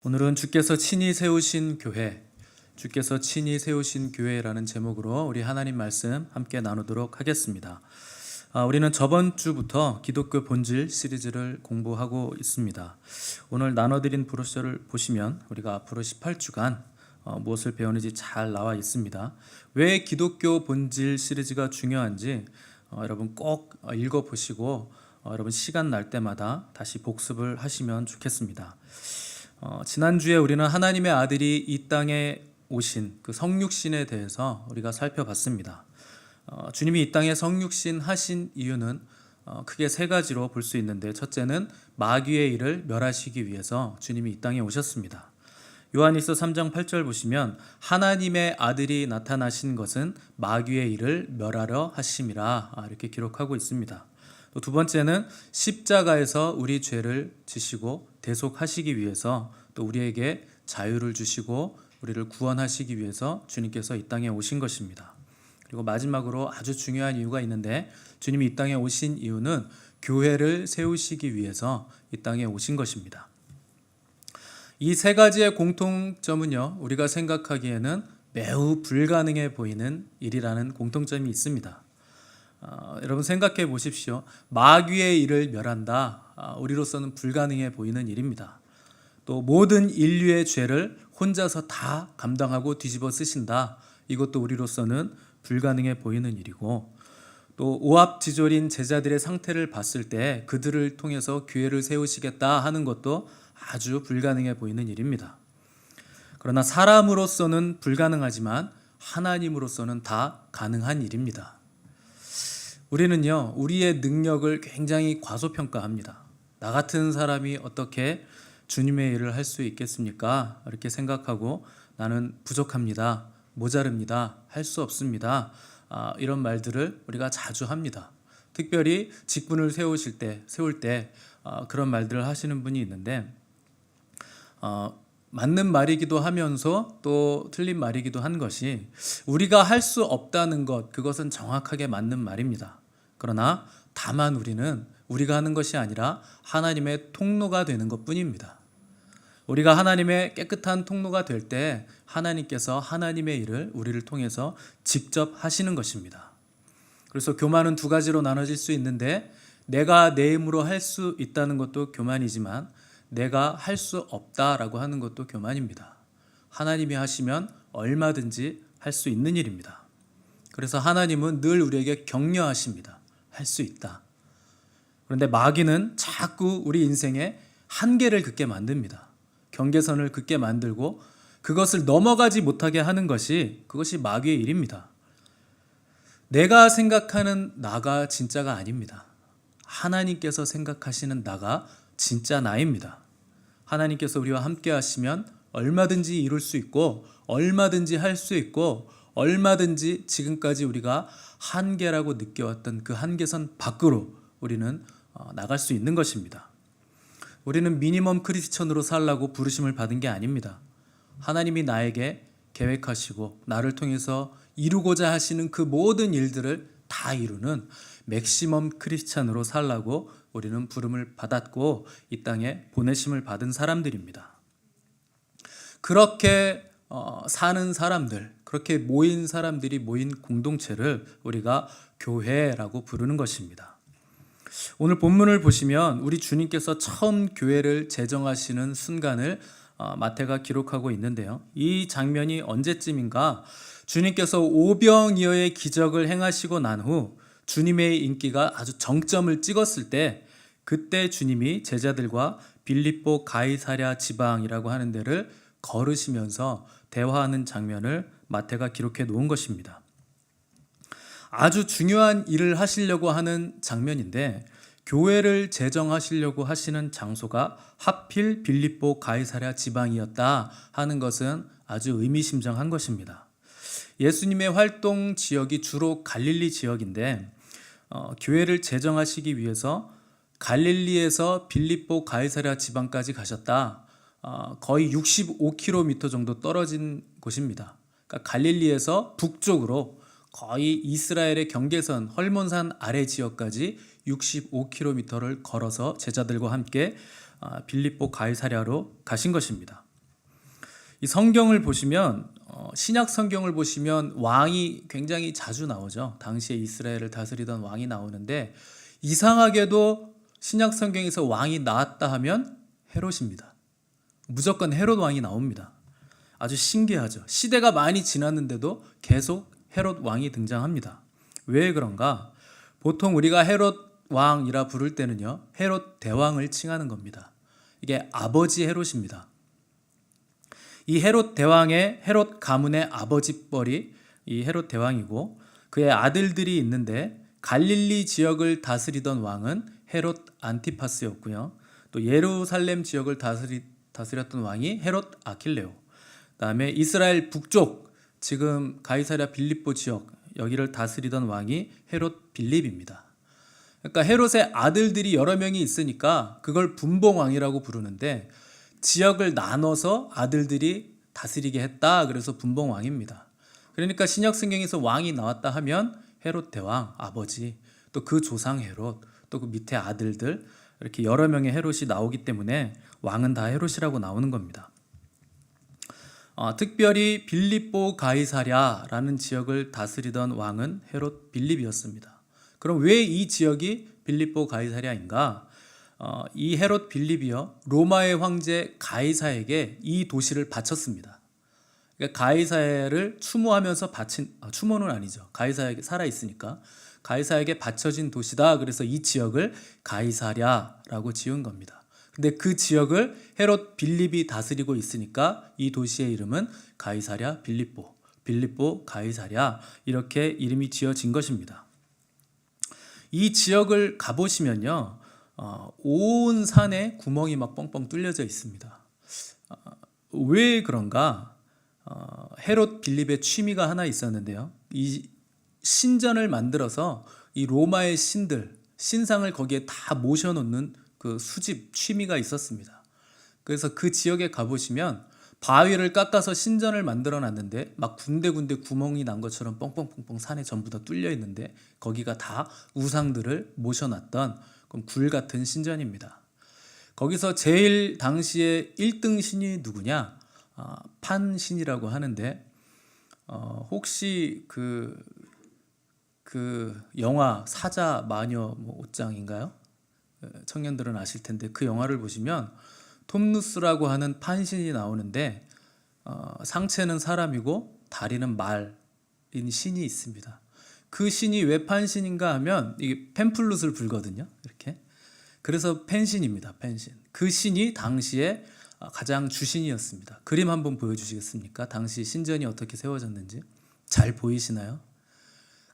오늘은 주께서 친히 세우신 교회, 주께서 친히 세우신 교회라는 제목으로 우리 하나님 말씀 함께 나누도록 하겠습니다. 우리는 저번 주부터 기독교 본질 시리즈를 공부하고 있습니다. 오늘 나눠드린 브로셔를 보시면 우리가 앞으로 18주간 무엇을 배우는지 잘 나와 있습니다. 왜 기독교 본질 시리즈가 중요한지 여러분 꼭 읽어보시고 여러분 시간 날 때마다 다시 복습을 하시면 좋겠습니다. 지난주에 우리는 하나님의 아들이 이 땅에 오신 그 성육신에 대해서 우리가 살펴봤습니다. 주님이 이 땅에 성육신 하신 이유는 크게 세 가지로 볼 수 있는데, 첫째는 마귀의 일을 멸하시기 위해서 주님이 이 땅에 오셨습니다. 요한일서 3장 8절 보시면 하나님의 아들이 나타나신 것은 마귀의 일을 멸하려 하심이라 이렇게 기록하고 있습니다. 또 두 번째는 십자가에서 우리 죄를 지시고 대속하시기 위해서 또 우리에게 자유를 주시고 우리를 구원하시기 위해서 주님께서 이 땅에 오신 것입니다. 그리고 마지막으로 아주 중요한 이유가 있는데, 주님이 이 땅에 오신 이유는 교회를 세우시기 위해서 이 땅에 오신 것입니다. 이 세 가지의 공통점은요, 우리가 생각하기에는 매우 불가능해 보이는 일이라는 공통점이 있습니다. 여러분 생각해 보십시오. 마귀의 일을 멸한다. 우리로서는 불가능해 보이는 일입니다. 또 모든 인류의 죄를 혼자서 다 감당하고 뒤집어 쓰신다. 이것도 우리로서는 불가능해 보이는 일이고, 또 오합지졸인 제자들의 상태를 봤을 때 그들을 통해서 교회를 세우시겠다 하는 것도 아주 불가능해 보이는 일입니다. 그러나 사람으로서는 불가능하지만 하나님으로서는 다 가능한 일입니다. 우리는요, 우리의 능력을 굉장히 과소평가합니다. 나 같은 사람이 어떻게 주님의 일을 할 수 있겠습니까? 이렇게 생각하고 나는 부족합니다, 모자릅니다, 할 수 없습니다. 이런 말들을 우리가 자주 합니다. 특별히 직분을 세울 때 그런 말들을 하시는 분이 있는데, 맞는 말이기도 하면서 또 틀린 말이기도 한 것이, 우리가 할 수 없다는 것, 그것은 정확하게 맞는 말입니다. 그러나 다만 우리는 우리가 하는 것이 아니라 하나님의 통로가 되는 것뿐입니다. 우리가 하나님의 깨끗한 통로가 될 때 하나님께서 하나님의 일을 우리를 통해서 직접 하시는 것입니다. 그래서 교만은 두 가지로 나눠질 수 있는데, 내가 내 힘으로 할 수 있다는 것도 교만이지만 내가 할 수 없다라고 하는 것도 교만입니다. 하나님이 하시면 얼마든지 할 수 있는 일입니다. 그래서 하나님은 늘 우리에게 격려하십니다. 할 수 있다. 그런데 마귀는 자꾸 우리 인생에 한계를 긋게 만듭니다. 경계선을 긋게 만들고 그것을 넘어가지 못하게 하는 것이, 그것이 마귀의 일입니다. 내가 생각하는 나가 진짜가 아닙니다. 하나님께서 생각하시는 나가 진짜 나입니다. 하나님께서 우리와 함께 하시면 얼마든지 이룰 수 있고 얼마든지 할 수 있고 얼마든지 지금까지 우리가 한계라고 느껴왔던 그 한계선 밖으로 우리는 나갈 수 있는 것입니다. 우리는 미니멈 크리스천으로 살라고 부르심을 받은 게 아닙니다. 하나님이 나에게 계획하시고 나를 통해서 이루고자 하시는 그 모든 일들을 다 이루는 맥시멈 크리스찬으로 살라고 우리는 부름을 받았고 이 땅에 보내심을 받은 사람들입니다. 그렇게 사는 사람들, 그렇게 모인 사람들이 모인 공동체를 우리가 교회라고 부르는 것입니다. 오늘 본문을 보시면 우리 주님께서 처음 교회를 제정하시는 순간을 마태가 기록하고 있는데요. 이 장면이 언제쯤인가? 주님께서 오병이어의 기적을 행하시고 난 후 주님의 인기가 아주 정점을 찍었을 때, 그때 주님이 제자들과 빌립보 가이사랴 지방이라고 하는 데를 걸으시면서 대화하는 장면을 마태가 기록해 놓은 것입니다. 아주 중요한 일을 하시려고 하는 장면인데, 교회를 제정하시려고 하시는 장소가 하필 빌립보 가이사랴 지방이었다 하는 것은 아주 의미심장한 것입니다. 예수님의 활동 지역이 주로 갈릴리 지역인데, 교회를 제정하시기 위해서 갈릴리에서 빌립보 가이사랴 지방까지 가셨다. 거의 65km 정도 떨어진 곳입니다. 그러니까 갈릴리에서 북쪽으로 거의 이스라엘의 경계선 헐몬산 아래 지역까지 65km를 걸어서 제자들과 함께 빌립보 가이사랴로 가신 것입니다. 이 성경을 보시면 신약 성경을 보시면 왕이 굉장히 자주 나오죠. 당시에 이스라엘을 다스리던 왕이 나오는데 이상하게도 신약 성경에서 왕이 나왔다 하면 헤롯입니다. 무조건 헤롯 왕이 나옵니다. 아주 신기하죠. 시대가 많이 지났는데도 계속 헤롯 왕이 등장합니다. 왜 그런가? 보통 우리가 헤롯 왕이라 부를 때는요, 헤롯 대왕을 칭하는 겁니다. 이게 아버지 헤롯입니다. 이 헤롯 대왕의 헤롯 가문의 아버지 뻘이 이 헤롯 대왕이고 그의 아들들이 있는데 갈릴리 지역을 다스리던 왕은 헤롯 안티파스였고요. 또 예루살렘 지역을 다스렸던 왕이 헤롯 아킬레오. 그다음에 이스라엘 북쪽 지금 가이사랴 빌립보 지역 여기를 다스리던 왕이 헤롯 빌립입니다. 그러니까 헤롯의 아들들이 여러 명이 있으니까 그걸 분봉왕이라고 부르는데 지역을 나눠서 아들들이 다스리게 했다. 그래서 분봉왕입니다. 그러니까 신약 성경에서 왕이 나왔다 하면 헤롯 대왕 아버지, 또 그 조상 헤롯, 또 그 밑에 아들들 이렇게 여러 명의 헤롯이 나오기 때문에 왕은 다 헤롯이라고 나오는 겁니다. 특별히 빌립보 가이사랴라는 지역을 다스리던 왕은 헤롯 빌립이었습니다. 그럼 왜 이 지역이 빌립보 가이사랴인가? 이 헤롯 빌립이요 로마의 황제 가이사에게 이 도시를 바쳤습니다. 그러니까 가이사를 추모하면서 추모는 아니죠. 가이사에게 살아 있으니까 가이사에게 바쳐진 도시다. 그래서 이 지역을 가이사랴라고 지은 겁니다. 근데 그 지역을 헤롯 빌립이 다스리고 있으니까 이 도시의 이름은 가이사랴 빌립보, 빌립보 가이사랴 이렇게 이름이 지어진 것입니다. 이 지역을 가보시면요, 온 산에 구멍이 막 뻥뻥 뚫려져 있습니다. 왜 그런가? 헤롯 빌립의 취미가 하나 있었는데요. 이 신전을 만들어서 이 로마의 신상을 거기에 다 모셔놓는 그 수집 취미가 있었습니다. 그래서 그 지역에 가보시면 바위를 깎아서 신전을 만들어 놨는데 막 군데군데 구멍이 난 것처럼 뻥뻥뻥뻥 산에 전부 다 뚫려 있는데 거기가 다 우상들을 모셔놨던 굴 같은 신전입니다. 거기서 제일 당시에 1등 신이 누구냐? 판신이라고 하는데 혹시 그 영화 사자 마녀 옷장인가요? 청년들은 아실 텐데 그 영화를 보시면 톰 누스라고 하는 판신이 나오는데 상체는 사람이고 다리는 말인 신이 있습니다. 그 신이 왜 판신인가 하면 이게 펜플룻을 불거든요. 이렇게. 그래서 펜신입니다. 펜신. 그 신이 당시에 가장 주신이었습니다. 그림 한번 보여주시겠습니까? 당시 신전이 어떻게 세워졌는지 잘 보이시나요?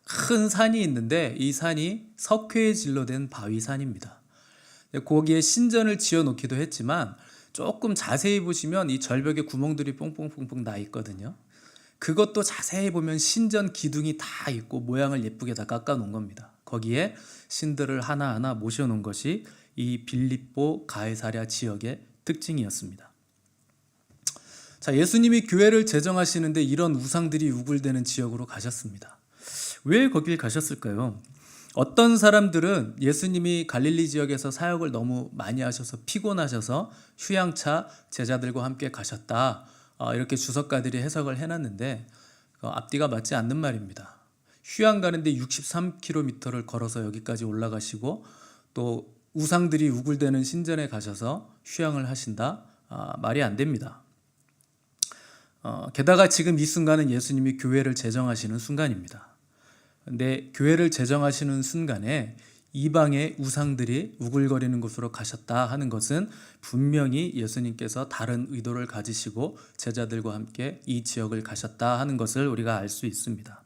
큰 산이 있는데 이 산이 석회질로 된 바위산입니다. 거기에 신전을 지어놓기도 했지만 조금 자세히 보시면 이 절벽에 구멍들이 뽕뽕뽕뽕 나 있거든요. 그것도 자세히 보면 신전 기둥이 다 있고 모양을 예쁘게 다 깎아 놓은 겁니다. 거기에 신들을 하나하나 모셔놓은 것이 이 빌립보 가이사랴 지역의 특징이었습니다. 자, 예수님이 교회를 제정하시는데 이런 우상들이 우글대는 지역으로 가셨습니다. 왜 거길 가셨을까요? 어떤 사람들은 예수님이 갈릴리 지역에서 사역을 너무 많이 하셔서 피곤하셔서 휴양차 제자들과 함께 가셨다. 이렇게 주석가들이 해석을 해놨는데 앞뒤가 맞지 않는 말입니다. 휴양 가는데 63km를 걸어서 여기까지 올라가시고 또 우상들이 우글대는 신전에 가셔서 휴양을 하신다? 말이 안 됩니다. 게다가 지금 이 순간은 예수님이 교회를 제정하시는 순간입니다. 근데 교회를 제정하시는 순간에 이방의 우상들이 우글거리는 곳으로 가셨다 하는 것은 분명히 예수님께서 다른 의도를 가지시고 제자들과 함께 이 지역을 가셨다 하는 것을 우리가 알 수 있습니다.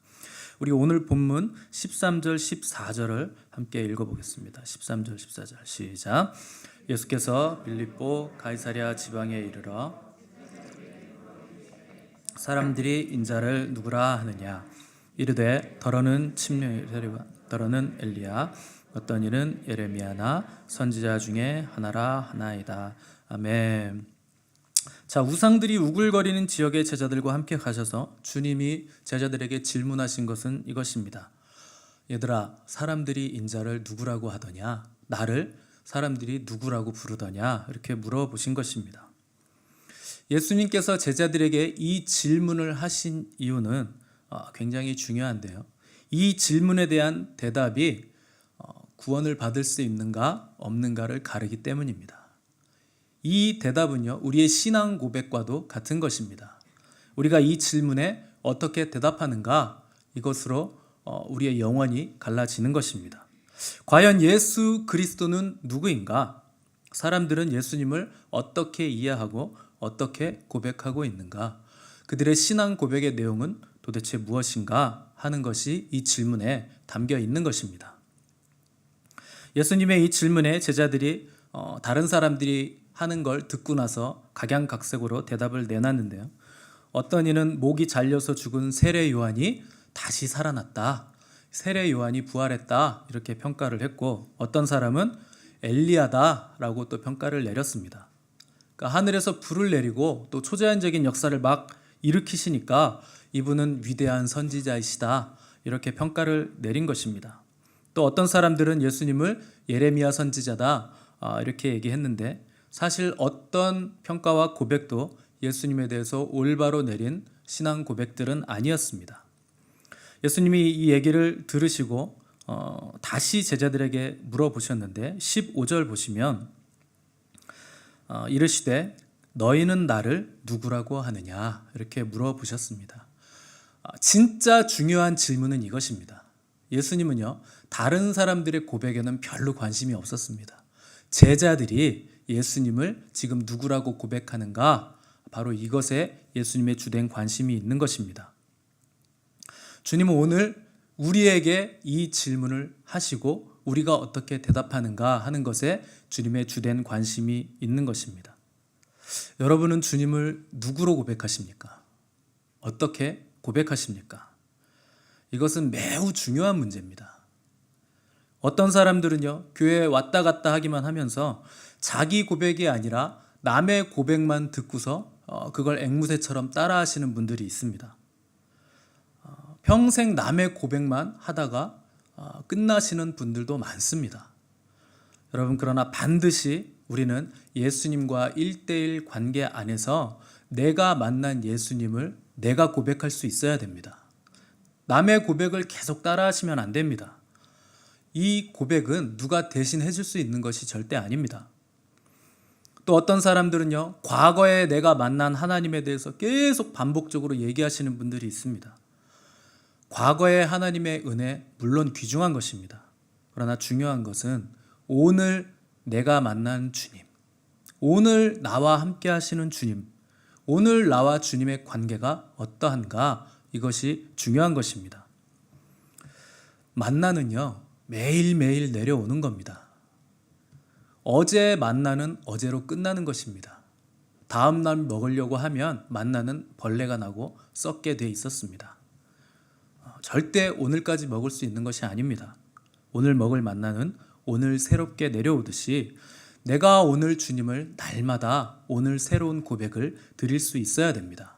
우리 오늘 본문 13절 14절을 함께 읽어보겠습니다. 13절 14절 시작. 예수께서 빌립보 가이사랴 지방에 이르러 사람들이 인자를 누구라 하느냐 이르되 더러는 더러는 엘리야 어떤 이는 예레미야나 선지자 중에 하나라 하나이다. 아멘. 자, 우상들이 우글거리는 지역의 제자들과 함께 가셔서 주님이 제자들에게 질문하신 것은 이것입니다. 얘들아, 사람들이 인자를 누구라고 하더냐? 나를 사람들이 누구라고 부르더냐? 이렇게 물어보신 것입니다. 예수님께서 제자들에게 이 질문을 하신 이유는 굉장히 중요한데요. 이 질문에 대한 대답이 구원을 받을 수 있는가 없는가를 가르기 때문입니다. 이 대답은요, 우리의 신앙 고백과도 같은 것입니다. 우리가 이 질문에 어떻게 대답하는가, 이것으로 우리의 영혼이 갈라지는 것입니다. 과연 예수 그리스도는 누구인가? 사람들은 예수님을 어떻게 이해하고 어떻게 고백하고 있는가? 그들의 신앙 고백의 내용은 도대체 무엇인가 하는 것이 이 질문에 담겨 있는 것입니다. 예수님의 이 질문에 제자들이 다른 사람들이 하는 걸 듣고 나서 각양각색으로 대답을 내놨는데요. 어떤 이는 목이 잘려서 죽은 세례 요한이 다시 살아났다, 세례 요한이 부활했다, 이렇게 평가를 했고, 어떤 사람은 엘리야다라고 또 평가를 내렸습니다. 그러니까 하늘에서 불을 내리고 또 초자연적인 역사를 막 일으키시니까 이분은 위대한 선지자이시다, 이렇게 평가를 내린 것입니다. 또 어떤 사람들은 예수님을 예레미야 선지자다, 이렇게 얘기했는데, 사실 어떤 평가와 고백도 예수님에 대해서 올바로 내린 신앙 고백들은 아니었습니다. 예수님이 이 얘기를 들으시고 다시 제자들에게 물어보셨는데 15절 보시면 이르시되 너희는 나를 누구라고 하느냐, 이렇게 물어보셨습니다. 진짜 중요한 질문은 이것입니다. 예수님은요, 다른 사람들의 고백에는 별로 관심이 없었습니다. 제자들이 예수님을 지금 누구라고 고백하는가, 바로 이것에 예수님의 주된 관심이 있는 것입니다. 주님은 오늘 우리에게 이 질문을 하시고 우리가 어떻게 대답하는가 하는 것에 주님의 주된 관심이 있는 것입니다. 여러분은 주님을 누구로 고백하십니까? 어떻게 고백하십니까? 이것은 매우 중요한 문제입니다. 어떤 사람들은요, 교회에 왔다 갔다 하기만 하면서 자기 고백이 아니라 남의 고백만 듣고서 그걸 앵무새처럼 따라하시는 분들이 있습니다. 평생 남의 고백만 하다가 끝나시는 분들도 많습니다. 여러분, 그러나 반드시 우리는 예수님과 1:1 관계 안에서 내가 만난 예수님을 내가 고백할 수 있어야 됩니다. 남의 고백을 계속 따라하시면 안 됩니다. 이 고백은 누가 대신 해줄 수 있는 것이 절대 아닙니다. 또 어떤 사람들은요, 과거에 내가 만난 하나님에 대해서 계속 반복적으로 얘기하시는 분들이 있습니다. 과거의 하나님의 은혜 물론 귀중한 것입니다. 그러나 중요한 것은 오늘 내가 만난 주님, 오늘 나와 함께 하시는 주님, 오늘 나와 주님의 관계가 어떠한가, 이것이 중요한 것입니다. 만나는요, 매일매일 내려오는 겁니다. 어제 만나는 어제로 끝나는 것입니다. 다음 날 먹으려고 하면 만나는 벌레가 나고 썩게 돼 있었습니다. 절대 오늘까지 먹을 수 있는 것이 아닙니다. 오늘 먹을 만나는 오늘 새롭게 내려오듯이 내가 오늘 주님을 날마다 오늘 새로운 고백을 드릴 수 있어야 됩니다.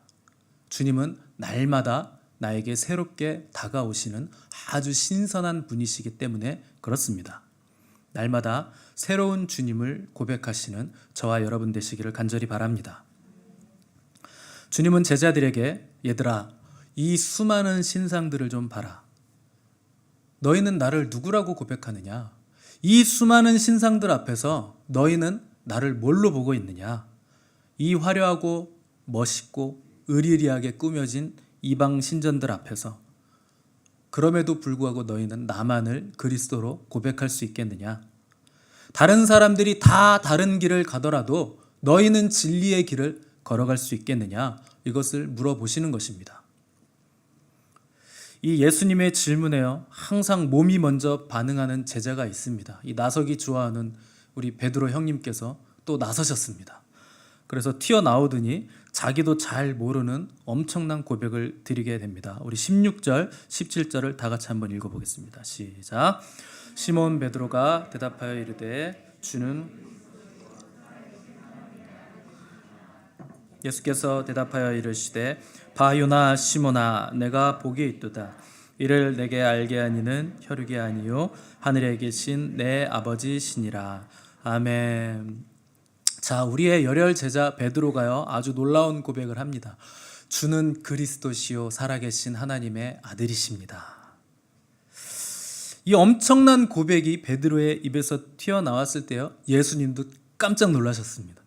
주님은 날마다 나에게 새롭게 다가오시는 아주 신선한 분이시기 때문에 그렇습니다. 날마다 새로운 주님을 고백하시는 저와 여러분 되시기를 간절히 바랍니다. 주님은 제자들에게 얘들아, 이 수많은 신상들을 좀 봐라. 너희는 나를 누구라고 고백하느냐? 이 수많은 신상들 앞에서 너희는 나를 뭘로 보고 있느냐? 이 화려하고 멋있고 의리리하게 꾸며진 이방 신전들 앞에서 그럼에도 불구하고 너희는 나만을 그리스도로 고백할 수 있겠느냐? 다른 사람들이 다 다른 길을 가더라도 너희는 진리의 길을 걸어갈 수 있겠느냐? 이것을 물어보시는 것입니다. 이 예수님의 질문에요, 항상 몸이 먼저 반응하는 제자가 있습니다. 이 나서기 좋아하는 우리 베드로 형님께서 또 나서셨습니다. 그래서 튀어나오더니 자기도 잘 모르는 엄청난 고백을 드리게 됩니다. 우리 16절, 17절을 다 같이 한번 읽어보겠습니다. 시작. 시몬 베드로가 대답하여 이르되 주는, 예수께서 대답하여 이르시되 바요나 시몬아, 내가 복이 있도다. 이를 내게 알게 하니는 혈육이 아니요 하늘에 계신 내 아버지시니라. 아멘. 자, 우리의 열혈 제자 베드로가요, 아주 놀라운 고백을 합니다. 주는 그리스도시요 살아계신 하나님의 아들이십니다. 이 엄청난 고백이 베드로의 입에서 튀어나왔을 때요, 예수님도 깜짝 놀라셨습니다.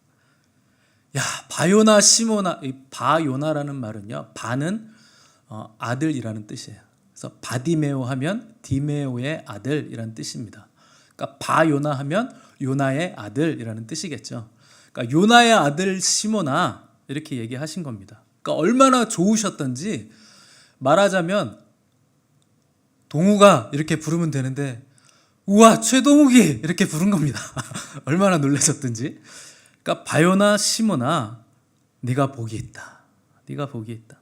야, 바요나 시모나, 이 바요나라는 말은요, 바는 아들이라는 뜻이에요. 그래서 바디메오 하면 디메오의 아들이라는 뜻입니다. 그러니까 바요나 하면 요나의 아들이라는 뜻이겠죠. 그러니까 요나의 아들 시모나, 이렇게 얘기하신 겁니다. 그러니까 얼마나 좋으셨던지, 말하자면 동우가 이렇게 부르면 되는데 우와 최동욱이 이렇게 부른 겁니다. 얼마나 놀라셨던지. 그러니까 바요나 시모나, 네가 복이 있다. 네가 복이 있다.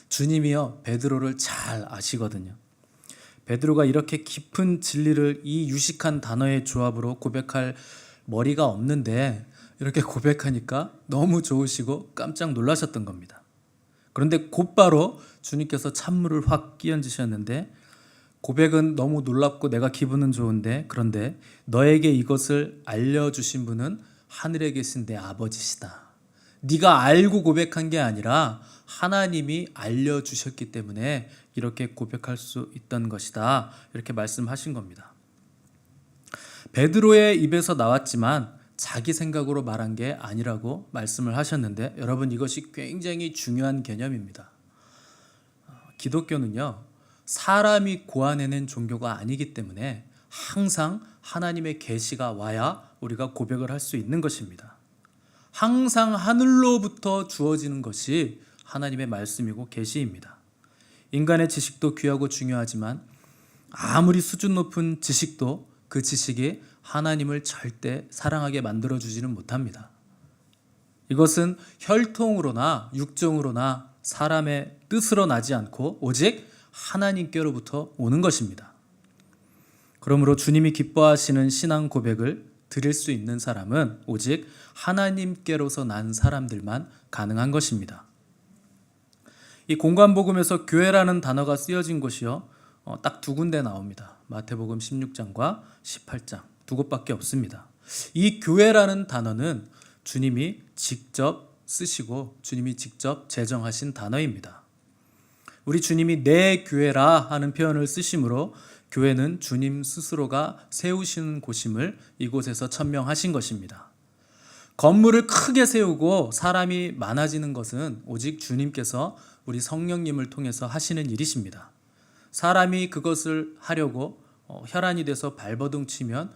주님이요 베드로를 잘 아시거든요. 베드로가 이렇게 깊은 진리를 이 유식한 단어의 조합으로 고백할 머리가 없는데 이렇게 고백하니까 너무 좋으시고 깜짝 놀라셨던 겁니다. 그런데 곧바로 주님께서 찬물을 확 끼얹으셨는데, 고백은 너무 놀랍고 내가 기분은 좋은데, 그런데 너에게 이것을 알려주신 분은 하늘에 계신 내 아버지시다. 네가 알고 고백한 게 아니라 하나님이 알려주셨기 때문에 이렇게 고백할 수 있던 것이다. 이렇게 말씀하신 겁니다. 베드로의 입에서 나왔지만 자기 생각으로 말한 게 아니라고 말씀을 하셨는데, 여러분 이것이 굉장히 중요한 개념입니다. 기독교는요 사람이 고안해낸 종교가 아니기 때문에 항상 하나님의 계시가 와야 우리가 고백을 할 수 있는 것입니다. 항상 하늘로부터 주어지는 것이 하나님의 말씀이고 계시입니다. 인간의 지식도 귀하고 중요하지만 아무리 수준 높은 지식도 그 지식이 하나님을 절대 사랑하게 만들어주지는 못합니다. 이것은 혈통으로나 육정으로나 사람의 뜻으로 나지 않고 오직 하나님께로부터 오는 것입니다. 그러므로 주님이 기뻐하시는 신앙 고백을 드릴 수 있는 사람은 오직 하나님께로서 난 사람들만 가능한 것입니다. 이 공관복음에서 교회라는 단어가 쓰여진 곳이요 딱 두 군데 나옵니다. 마태복음 16장과 18장 두 곳밖에 없습니다. 이 교회라는 단어는 주님이 직접 쓰시고 주님이 직접 제정하신 단어입니다. 우리 주님이 내 교회라 하는 표현을 쓰심으로 교회는 주님 스스로가 세우시는 곳임을 이곳에서 천명하신 것입니다. 건물을 크게 세우고 사람이 많아지는 것은 오직 주님께서 우리 성령님을 통해서 하시는 일이십니다. 사람이 그것을 하려고 혈안이 돼서 발버둥 치면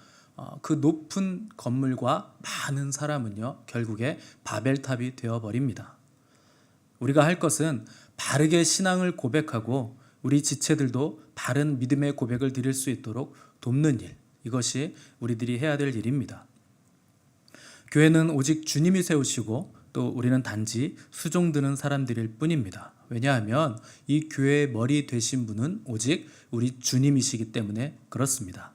그 높은 건물과 많은 사람은요 결국에 바벨탑이 되어버립니다. 우리가 할 것은 바르게 신앙을 고백하고 우리 지체들도 바른 믿음의 고백을 드릴 수 있도록 돕는 일, 이것이 우리들이 해야 될 일입니다. 교회는 오직 주님이 세우시고 또 우리는 단지 수종드는 사람들일 뿐입니다. 왜냐하면 이 교회의 머리 되신 분은 오직 우리 주님이시기 때문에 그렇습니다.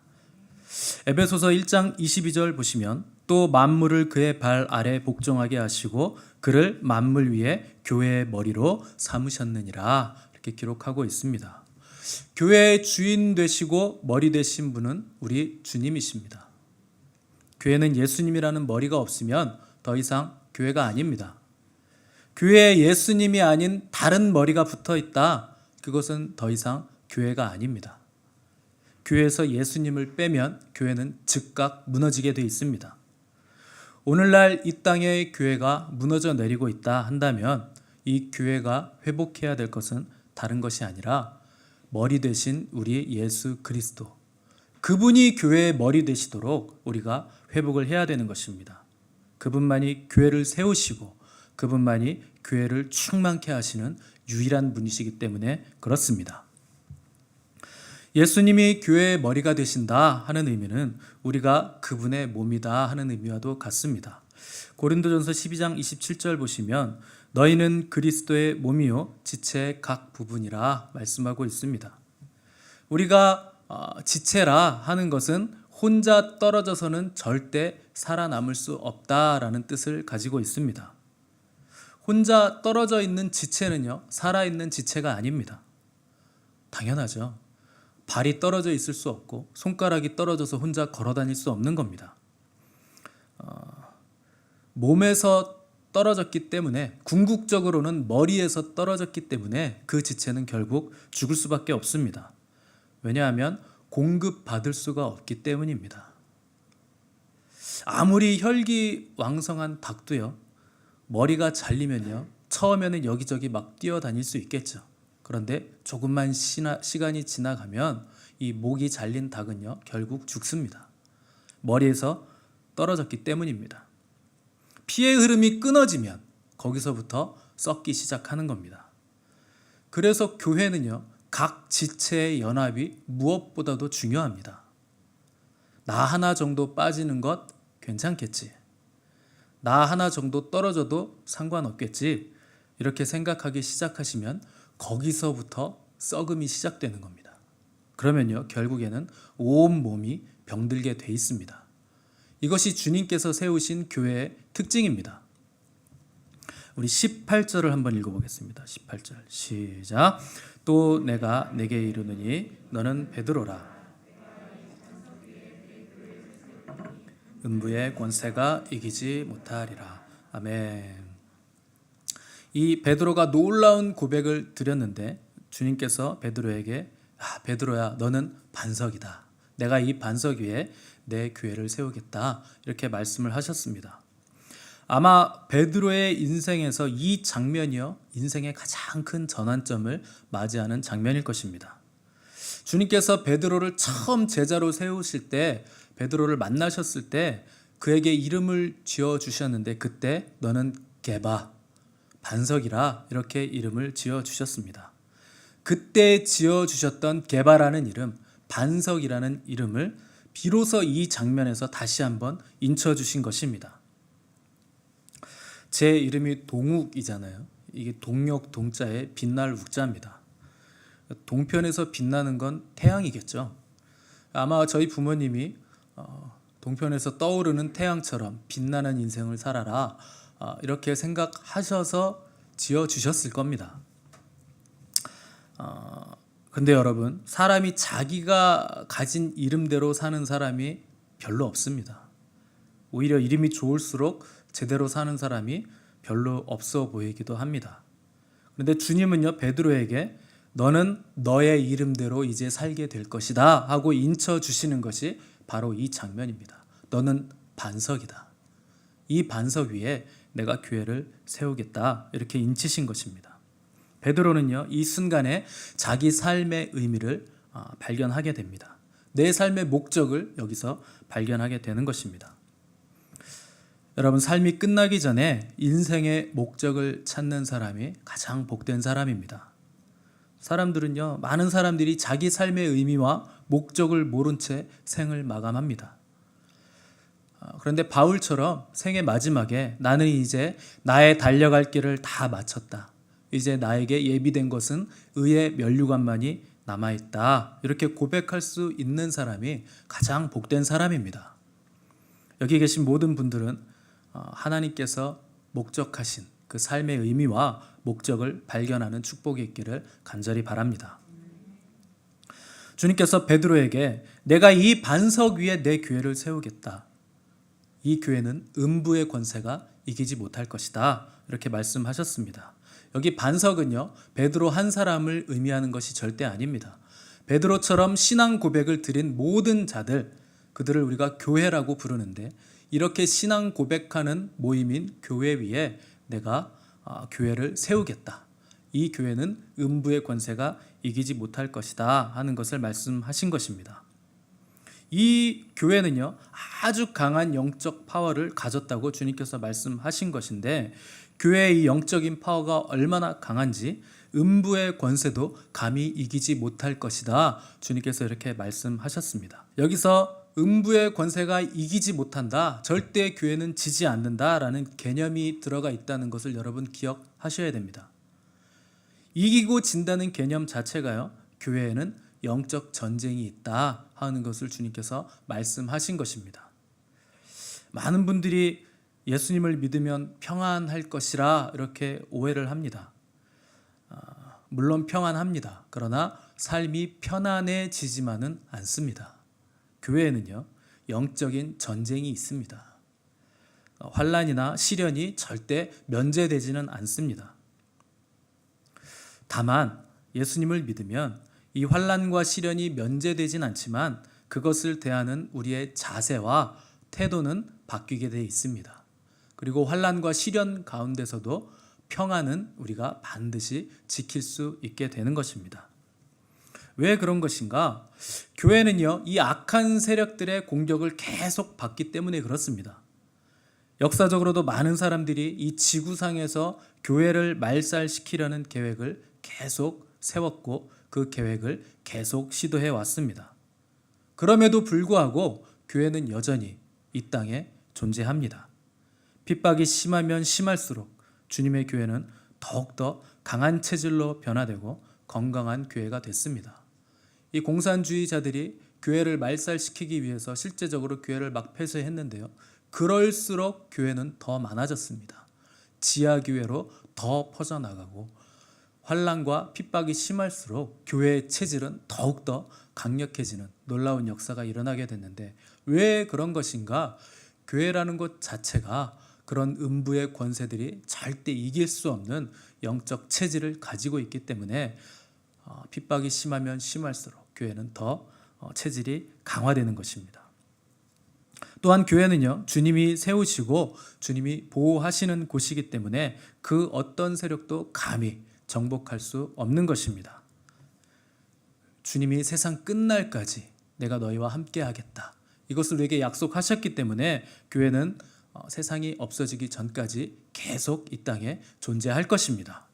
에베소서 1장 22절 보시면 또 만물을 그의 발 아래 복종하게 하시고 그를 만물 위에 교회의 머리로 삼으셨느니라, 이렇게 기록하고 있습니다. 교회의 주인 되시고 머리 되신 분은 우리 주님이십니다. 교회는 예수님이라는 머리가 없으면 더 이상 교회가 아닙니다. 교회에 예수님이 아닌 다른 머리가 붙어 있다, 그것은 더 이상 교회가 아닙니다. 교회에서 예수님을 빼면 교회는 즉각 무너지게 되어 있습니다. 오늘날 이 땅의 교회가 무너져 내리고 있다 한다면 이 교회가 회복해야 될 것은 다른 것이 아니라 머리 되신 우리 예수 그리스도, 그분이 교회의 머리 되시도록 우리가 회복을 해야 되는 것입니다. 그분만이 교회를 세우시고 그분만이 교회를 충만케 하시는 유일한 분이시기 때문에 그렇습니다. 예수님이 교회의 머리가 되신다 하는 의미는 우리가 그분의 몸이다 하는 의미와도 같습니다. 고린도전서 12장 27절 보시면 너희는 그리스도의 몸이요 지체의 각 부분이라 말씀하고 있습니다. 우리가 지체라 하는 것은 혼자 떨어져서는 절대 살아남을 수 없다라는 뜻을 가지고 있습니다. 혼자 떨어져 있는 지체는요 살아있는 지체가 아닙니다. 당연하죠. 발이 떨어져 있을 수 없고 손가락이 떨어져서 혼자 걸어 다닐 수 없는 겁니다. 몸에서 떨어졌기 때문에, 궁극적으로는 머리에서 떨어졌기 때문에 그 지체는 결국 죽을 수밖에 없습니다. 왜냐하면 공급받을 수가 없기 때문입니다. 아무리 혈기왕성한 닭도요, 머리가 잘리면요, 처음에는 여기저기 막 뛰어다닐 수 있겠죠. 그런데 조금만 시간이 지나가면 이 목이 잘린 닭은요, 결국 죽습니다. 머리에서 떨어졌기 때문입니다. 피의 흐름이 끊어지면 거기서부터 썩기 시작하는 겁니다. 그래서 교회는요, 각 지체의 연합이 무엇보다도 중요합니다. 나 하나 정도 빠지는 것 괜찮겠지. 나 하나 정도 떨어져도 상관없겠지. 이렇게 생각하기 시작하시면 거기서부터 썩음이 시작되는 겁니다. 그러면요, 결국에는 온 몸이 병들게 돼 있습니다. 이것이 주님께서 세우신 교회의 특징입니다. 우리 18절을 한번 읽어보겠습니다. 18절 시작. 또 내가 내게 이르노니 너는 베드로라. 음부의 권세가 이기지 못하리라. 아멘. 이 베드로가 놀라운 고백을 드렸는데 주님께서 베드로에게 베드로야, 너는 반석이다. 내가 이 반석 위에 내 교회를 세우겠다. 이렇게 말씀을 하셨습니다. 아마 베드로의 인생에서 이 장면이요, 인생의 가장 큰 전환점을 맞이하는 장면일 것입니다. 주님께서 베드로를 처음 제자로 세우실 때, 베드로를 만나셨을 때 그에게 이름을 지어주셨는데, 그때 너는 게바, 반석이라 이렇게 이름을 지어주셨습니다. 그때 지어주셨던 게바라는 이름, 반석이라는 이름을 비로소 이 장면에서 다시 한번 인쳐주신 것입니다. 제 이름이 동욱이잖아요. 이게 동력 동자의 빛날 욱자입니다. 동편에서 빛나는 건 태양이겠죠. 아마 저희 부모님이 동편에서 떠오르는 태양처럼 빛나는 인생을 살아라, 이렇게 생각하셔서 지어주셨을 겁니다. 근데 여러분, 사람이 자기가 가진 이름대로 사는 사람이 별로 없습니다. 오히려 이름이 좋을수록 제대로 사는 사람이 별로 없어 보이기도 합니다. 그런데 주님은요, 베드로에게 너는 너의 이름대로 이제 살게 될 것이다 하고 인쳐주시는 것이 바로 이 장면입니다. 너는 반석이다. 이 반석 위에 내가 교회를 세우겠다. 이렇게 인치신 것입니다. 베드로는요, 이 순간에 자기 삶의 의미를 발견하게 됩니다. 내 삶의 목적을 여기서 발견하게 되는 것입니다. 여러분, 삶이 끝나기 전에 인생의 목적을 찾는 사람이 가장 복된 사람입니다. 사람들은요, 많은 사람들이 자기 삶의 의미와 목적을 모른 채 생을 마감합니다. 그런데 바울처럼 생의 마지막에 나는 이제 나의 달려갈 길을 다 마쳤다. 이제 나에게 예비된 것은 의의 면류관만이 남아있다. 이렇게 고백할 수 있는 사람이 가장 복된 사람입니다. 여기 계신 모든 분들은 하나님께서 목적하신 그 삶의 의미와 목적을 발견하는 축복이 있기를 간절히 바랍니다. 주님께서 베드로에게 내가 이 반석 위에 내 교회를 세우겠다. 이 교회는 음부의 권세가 이기지 못할 것이다. 이렇게 말씀하셨습니다. 여기 반석은요, 베드로 한 사람을 의미하는 것이 절대 아닙니다. 베드로처럼 신앙 고백을 드린 모든 자들, 그들을 우리가 교회라고 부르는데, 이렇게 신앙 고백하는 모임인 교회 위에 내가 교회를 세우겠다. 이 교회는 음부의 권세가 이기지 못할 것이다 하는 것을 말씀하신 것입니다. 이 교회는요, 아주 강한 영적 파워를 가졌다고 주님께서 말씀하신 것인데, 교회의 이 영적인 파워가 얼마나 강한지 음부의 권세도 감히 이기지 못할 것이다. 주님께서 이렇게 말씀하셨습니다. 여기서 음부의 권세가 이기지 못한다, 절대 교회는 지지 않는다라는 개념이 들어가 있다는 것을 여러분 기억하셔야 됩니다. 이기고 진다는 개념 자체가요, 교회에는 영적 전쟁이 있다 하는 것을 주님께서 말씀하신 것입니다. 많은 분들이 예수님을 믿으면 평안할 것이라 이렇게 오해를 합니다. 물론 평안합니다. 그러나 삶이 편안해지지만은 않습니다. 교회에는요, 영적인 전쟁이 있습니다. 환난이나 시련이 절대 면제되지는 않습니다. 다만 예수님을 믿으면 이 환난과 시련이 면제되진 않지만 그것을 대하는 우리의 자세와 태도는 바뀌게 되어 있습니다. 그리고 환난과 시련 가운데서도 평안은 우리가 반드시 지킬 수 있게 되는 것입니다. 왜 그런 것인가? 교회는요, 이 악한 세력들의 공격을 계속 받기 때문에 그렇습니다. 역사적으로도 많은 사람들이 이 지구상에서 교회를 말살시키려는 계획을 계속 세웠고 그 계획을 계속 시도해 왔습니다. 그럼에도 불구하고 교회는 여전히 이 땅에 존재합니다. 핍박이 심하면 심할수록 주님의 교회는 더욱더 강한 체질로 변화되고 건강한 교회가 됐습니다. 이 공산주의자들이 교회를 말살시키기 위해서 실제적으로 교회를 막 폐쇄했는데요. 그럴수록 교회는 더 많아졌습니다. 지하교회로 더 퍼져나가고 환난과 핍박이 심할수록 교회의 체질은 더욱더 강력해지는 놀라운 역사가 일어나게 됐는데 왜 그런 것인가? 교회라는 것 자체가 그런 음부의 권세들이 절대 이길 수 없는 영적 체질을 가지고 있기 때문에 핍박이 심하면 심할수록 교회는 더 체질이 강화되는 것입니다. 또한 교회는요, 주님이 세우시고 주님이 보호하시는 곳이기 때문에 그 어떤 세력도 감히 정복할 수 없는 것입니다. 주님이 세상 끝날까지 내가 너희와 함께 하겠다. 이것을 우리에게 약속하셨기 때문에 교회는 세상이 없어지기 전까지 계속 이 땅에 존재할 것입니다.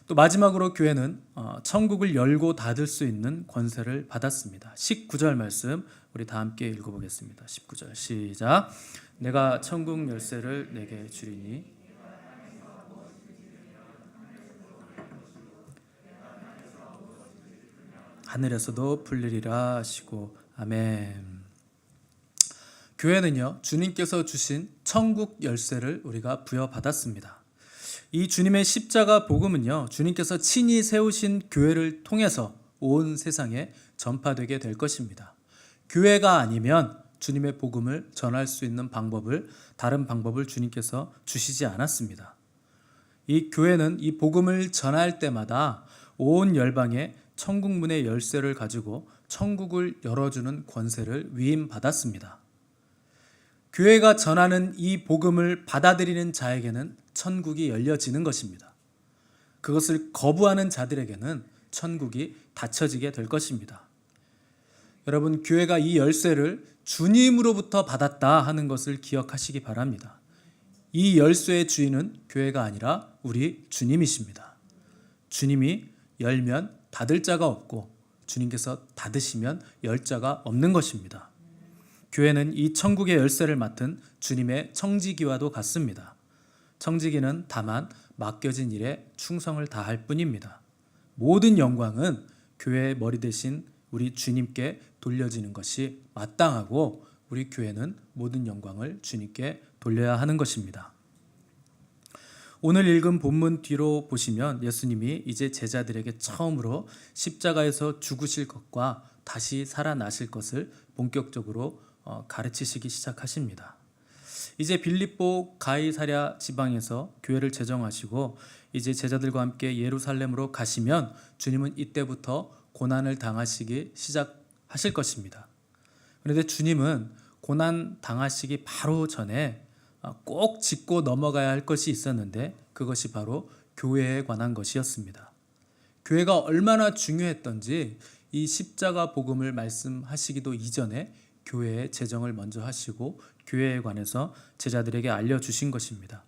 또 마지막으로 교회는 천국을 열고 닫을 수 있는 권세를 받았습니다. 19절 말씀 우리 다 함께 읽어보겠습니다. 19절 시작. 내가 천국 열쇠를 내게 주리니 하늘에서도 풀리리라 하시고 아멘. 교회는요, 주님께서 주신 천국 열쇠를 우리가 부여받았습니다. 이 주님의 십자가 복음은요, 주님께서 친히 세우신 교회를 통해서 온 세상에 전파되게 될 것입니다. 교회가 아니면 주님의 복음을 전할 수 있는 다른 방법을 주님께서 주시지 않았습니다. 이 교회는 이 복음을 전할 때마다 온 열방에 천국 문의 열쇠를 가지고 천국을 열어주는 권세를 위임받았습니다. 교회가 전하는 이 복음을 받아들이는 자에게는 천국이 열려지는 것입니다. 그것을 거부하는 자들에게는 천국이 닫혀지게 될 것입니다. 여러분, 교회가 이 열쇠를 주님으로부터 받았다 하는 것을 기억하시기 바랍니다. 이 열쇠의 주인은 교회가 아니라 우리 주님이십니다. 주님이 열면 닫을 자가 없고 주님께서 닫으시면 열 자가 없는 것입니다. 교회는 이 천국의 열쇠를 맡은 주님의 청지기와도 같습니다. 청지기는 다만 맡겨진 일에 충성을 다할 뿐입니다. 모든 영광은 교회의 머리 대신 우리 주님께 돌려지는 것이 마땅하고 우리 교회는 모든 영광을 주님께 돌려야 하는 것입니다. 오늘 읽은 본문 뒤로 보시면 예수님이 이제 제자들에게 처음으로 십자가에서 죽으실 것과 다시 살아나실 것을 본격적으로 가르치시기 시작하십니다. 이제 빌립보 가이사랴 지방에서 교회를 재정하시고 이제 제자들과 함께 예루살렘으로 가시면 주님은 이때부터 고난을 당하시기 시작하실 것입니다. 그런데 주님은 고난 당하시기 바로 전에 꼭 짚고 넘어가야 할 것이 있었는데 그것이 바로 교회에 관한 것이었습니다. 교회가 얼마나 중요했던지 이 십자가 복음을 말씀하시기도 이전에 교회의 재정을 먼저 하시고 교회에 관해서 제자들에게 알려주신 것입니다.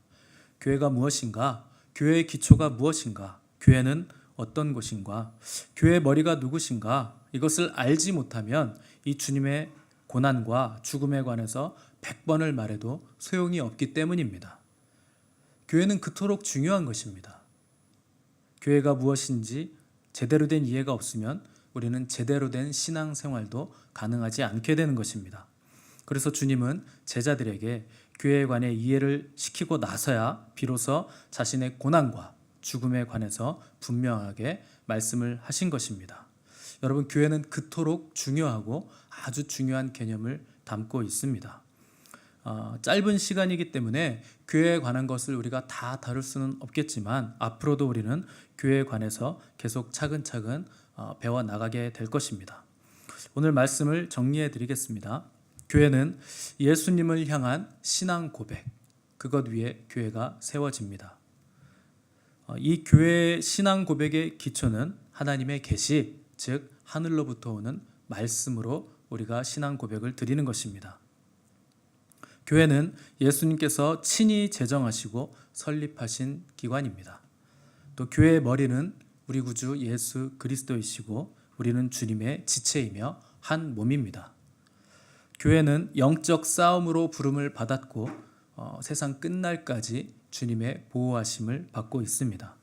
교회가 무엇인가? 교회의 기초가 무엇인가? 교회는 어떤 곳인가? 교회의 머리가 누구신가? 이것을 알지 못하면 이 주님의 고난과 죽음에 관해서 100번을 말해도 소용이 없기 때문입니다. 교회는 그토록 중요한 것입니다. 교회가 무엇인지 제대로 된 이해가 없으면 우리는 제대로 된 신앙생활도 가능하지 않게 되는 것입니다. 그래서 주님은 제자들에게 교회에 관해 이해를 시키고 나서야 비로소 자신의 고난과 죽음에 관해서 분명하게 말씀을 하신 것입니다. 여러분, 교회는 그토록 중요하고 아주 중요한 개념을 담고 있습니다. 짧은 시간이기 때문에 교회에 관한 것을 우리가 다 다룰 수는 없겠지만 앞으로도 우리는 교회에 관해서 계속 차근차근 배워 나가게 될 것입니다. 오늘 말씀을 정리해 드리겠습니다. 교회는 예수님을 향한 신앙 고백, 그것 위에 교회가 세워집니다. 이 교회의 신앙 고백의 기초는 하나님의 계시, 즉 하늘로부터 오는 말씀으로 우리가 신앙 고백을 드리는 것입니다. 교회는 예수님께서 친히 제정하시고 설립하신 기관입니다. 또 교회의 머리는 우리 구주 예수 그리스도이시고 우리는 주님의 지체이며 한 몸입니다. 교회는 영적 싸움으로 부름을 받았고 세상 끝날까지 주님의 보호하심을 받고 있습니다.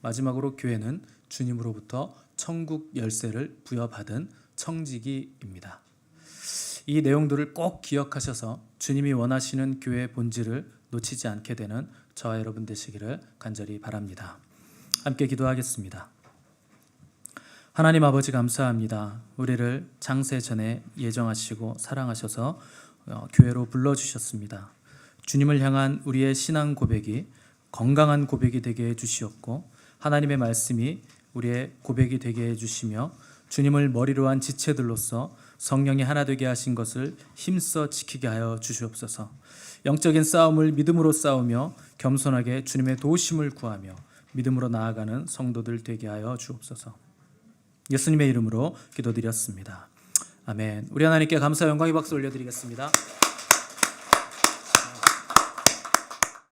마지막으로 교회는 주님으로부터 천국 열쇠를 부여받은 청지기입니다. 이 내용들을 꼭 기억하셔서 주님이 원하시는 교회의 본질을 놓치지 않게 되는 저와 여러분 되시기를 간절히 바랍니다. 함께 기도하겠습니다. 하나님 아버지 감사합니다. 우리를 창세 전에 예정하시고 사랑하셔서 교회로 불러주셨습니다. 주님을 향한 우리의 신앙 고백이 건강한 고백이 되게 해주시었고 하나님의 말씀이 우리의 고백이 되게 해주시며 주님을 머리로 한 지체들로서 성령이 하나 되게 하신 것을 힘써 지키게 하여 주시옵소서. 영적인 싸움을 믿음으로 싸우며 겸손하게 주님의 도우심을 구하며 믿음으로 나아가는 성도들 되게 하여 주옵소서. 예수님의 이름으로 기도드렸습니다. 아멘. 우리 하나님께 감사 영광의 박수 올려드리겠습니다.